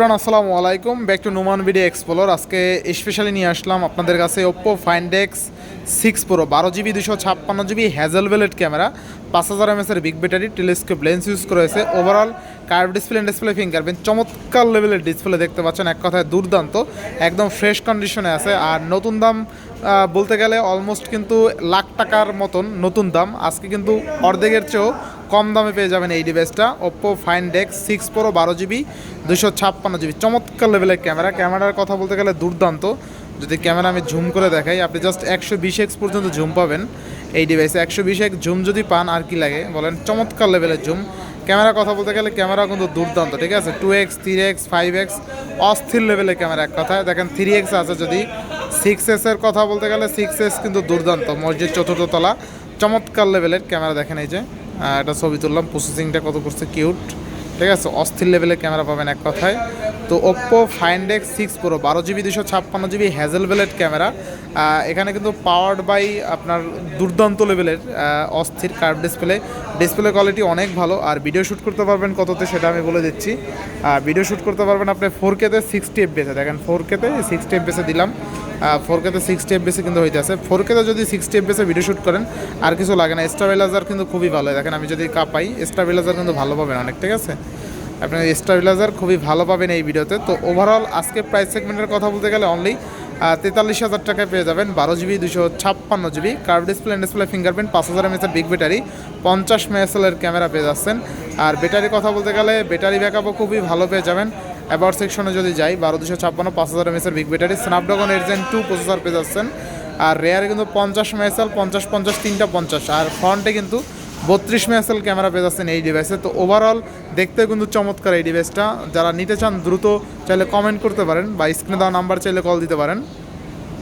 আসসালামু আলাইকুম, back to Noman video explore. আজকে স্পেশালি নিয়ে আসলাম আপনাদের কাছে Oppo Find X 6 Pro 12 GB 256 GB Hasselblad camera, 5000 এমএসের big battery, telescope lens use করেছে। ওভারঅল কার্ভ ডিসপ্লে ফিঙ্গারপ্রিন্ট, চমৎকার লেভেলের ডিসপ্লে দেখতে পাচ্ছেন। এক কথায় দুর্দান্ত, একদম ফ্রেশ কন্ডিশনে আছে। আর নতুন দাম বলতে গেলে অলমোস্ট কিন্তু লাখ টাকার মতন নতুন দাম। আজকে কিন্তু অর্ধেকের চেয়েও কম দামে পেয়ে যাবেন এই ডিভাইসটা, Oppo Find X 6 Pro 12 GB 256 GB. চমৎকার লেভেলের ক্যামেরার কথা বলতে গেলে দুর্দান্ত। যদি ক্যামেরা আমি জুম করে দেখাই, আপনি জাস্ট 120x পর্যন্ত জুম পাবেন এই ডিভাইসে। 120x জুম যদি পান আর কি লাগে বলেন, চমৎকার লেভেলের জুম। ক্যামেরার কথা বলতে গেলে ক্যামেরা কিন্তু দুর্দান্ত, ঠিক আছে। 2x 3x 5x অস্থির লেভেলের ক্যামেরা। এক কথায় দেখেন 3x আছে। যদি 6s এর কথা বলতে গেলে 6s কিন্তু দুর্দান্ত, মসজিদ চতুর্থ তলা, চমৎকার লেভেলের ক্যামেরা। দেখেন এই যে একটা ছবি তুললাম, প্রসেসিংটা কত করছে, কিউট, ঠিক আছে। অস্থির লেভেলের ক্যামেরা পাবেন এক কথায়। তো Oppo Find X 6 Pro 12 GB 256 GB Hasselblad camera. এখানে কিন্তু পাওয়ার্ড বাই আপনার দুর্দান্ত লেভেলের অস্থির কার্ভ ডিসপ্লে কোয়ালিটি অনেক ভালো। আর ভিডিও শ্যুট করতে পারবেন কততে সেটা আমি বলে দিচ্ছি। ভিডিও শ্যুট করতে পারবেন আপনি 4K-তে 60 এফপিএসে। দেখেন 4K-তে 60 এফপিএসে দিলাম। 4K-তে 60 এফপিএসে কিন্তু হইতে আছে। 4K-তে যদি 60 এফপিএসে ভিডিও শ্যুট করেন আর কিছু লাগে না। স্টেবিলাইজার কিন্তু খুবই ভালো। দেখেন আমি যদি কাপাই, স্টেবিলাইজার কিন্তু ভালো পাবেন অনেক, ঠিক আছে। আপনি স্টেবিলাইজার খুবই ভালো পাবেন এই ভিডিওতে। তো ওভারঅল আজকে প্রাইস সেগমেন্টের কথা বলতে গেলে অনলি 43,000 টাকায় পেয়ে যাবেন 12 GB 256 GB curve display fingerprint, 5000 এমএসের বিগ ব্যাটারি, 50 মেগাপিক্সেলের ক্যামেরা পেয়ে যাচ্ছেন। আর ব্যাটারির কথা বলতে গেলে ব্যাটারি ব্যাকআপও খুবই ভালো পেয়ে যাবেন। অ্যাবাউট সেকশনে যদি যাই, 12 256 5000 এমএসের big battery, Snapdragon 8 Gen 2 processor পেয়ে যাচ্ছেন। আর রেয়ারে কিন্তু 50 মেগাপিক্সেল, 50 তিনটা 50। আর ফ্রন্টে কিন্তু 32 মেগাপিক্সেল ক্যামেরা পেয়ে যাচ্ছেন এই ডিভাইসে। তো ওভারঅল দেখতে কিন্তু চমৎকার এই ডিভাইসটা। যারা নিতে চান দ্রুত চাইলে কমেন্ট করতে পারেন বা স্ক্রিনে দেওয়া নাম্বার চাইলে কল দিতে পারেন।